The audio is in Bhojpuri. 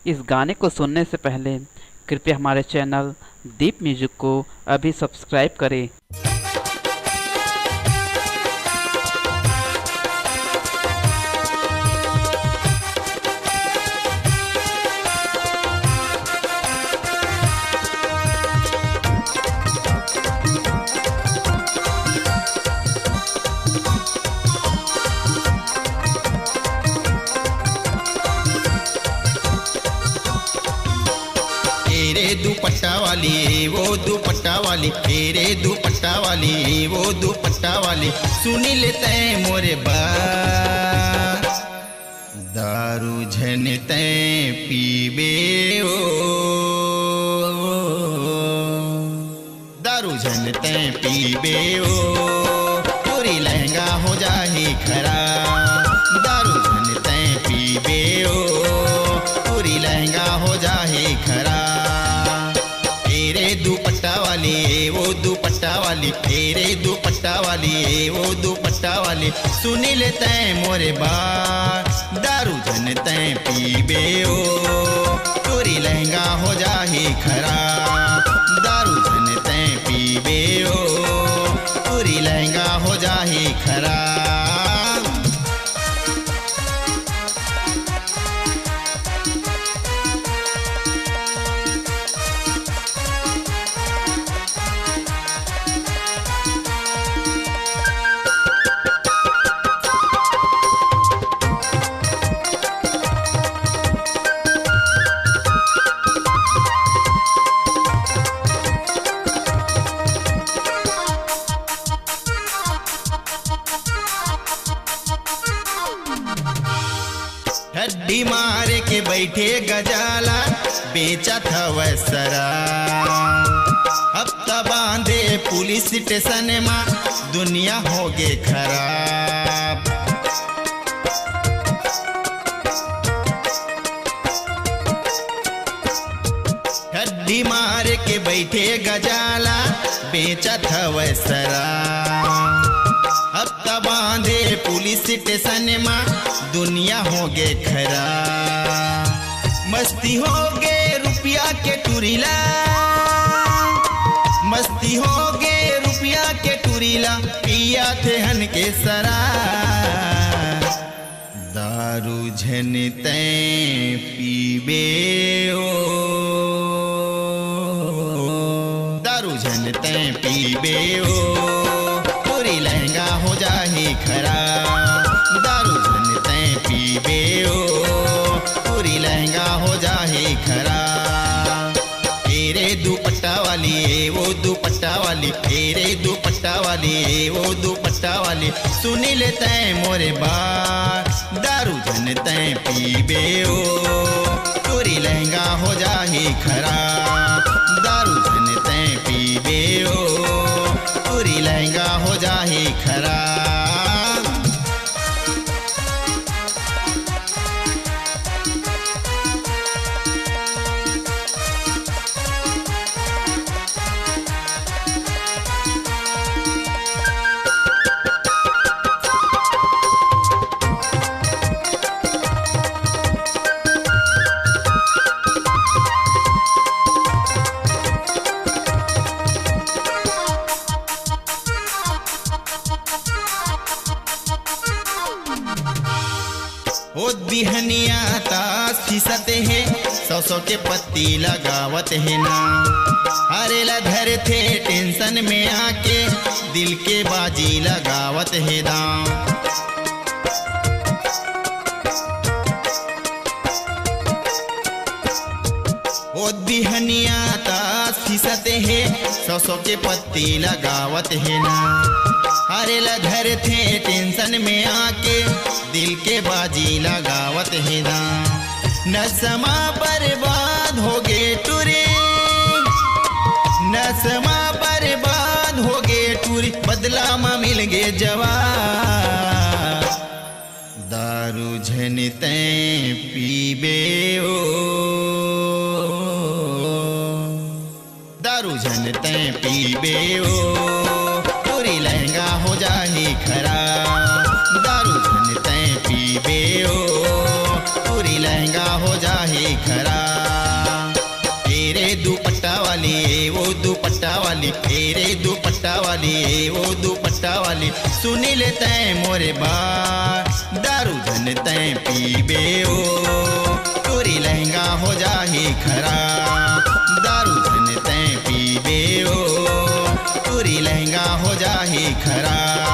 इस गाने को सुनने से पहले कृपया हमारे चैनल दीप म्यूजिक को अभी सब्सक्राइब करें। तेरे दुपट्टा वाली वो दुपट्टा वाली, तेरे दुपट्टा वाली वो दुपट्टा वाली, सुनी लेते मोरे बात। दारू झनते पीबे ओ, दारू झनते पीबे ओ, पूरी लहंगा हो जाही खराब। दारू झनते पीबे ओ, पूरी लहंगा हो जाही खराब। तेरे दुपट्टा वाली वो दुपट्टा वाली, तेरे दुपट्टा वाली वो दुपट्टा वाली, सुनी लेते मोरे बात। दारू झनते पीबे ओ, पूरी लहंगा हो जाही खराब। दारू झनते पीबे ओ, पूरी लहंगा हो जाही खराब। हड्डी मार के बैठे गजाला, बेचा था वह शराब। अब तब बांधे पुलिस स्टेशन में, दुनिया हो गे खराब। हड्डी मार के बैठे गजाला, बेचा था वह शराब। अब तब बांधे पुलिस स्टेशन में, दुनिया हो गे खराब। मस्ती हो गे रुपया के टुरीला, मस्ती हो गे रुपया के टुरीला, पिया थे हन के सरा। दारू झनते पीबे ओ, दारू झनते पीबे ओ, पूरी लहंगा हो जाही खराब। दारू झनते पीबे ओ, पूरी लहंगा हो जाही खराब। तेरे दुपट्टा वाली वो दुपट्टा वाली, तेरे दुपट्टा वाली वो दुपट्टा वाली, सुनी लेते मोरे बात। दारू झनते पीबे ओ, पूरी लहंगा हो जाही खराब। दारू झनते पीबे ओ, पूरी लहंगा हो जाही खराब। ओ बिहनिया तास खिसते है, सौ सौ के पत्ती लगावत है ना। हरेला धर थे टेंशन में आके, दिल के बाजी लगावत है दाम। ओ बिहनिया तास खिसते है, सौ सौ के पत्ती लगावत है ना। हरेला धर थे टेंशन में आके, दिल के बाजी लगावत है ना। नसमा बर्बाद हो गे टूरी, नसमा बर्बाद हो गे टूरी, बदला में मिल गे जवाब। दारू झनते पीबे ओ, दारू झनते पीबे ओ, पूरी लहंगा हो जाही खराब। दारू झनते पीबे ओ, पूरी तोरी लहंगा हो जाहे खरा। तेरे दुपट्टा वाली वो दुपट्टा वाली, तेरे दुपट्टा वाली वो दुपट्टा वाली, सुनी ले तैं मोरे बात दारू धन तैं पीबे ओ, तोरी लहंगा हो जाहे खरा। दारू धन तैं पीबे ओ, तोरी लहंगा हो जाहे खरा।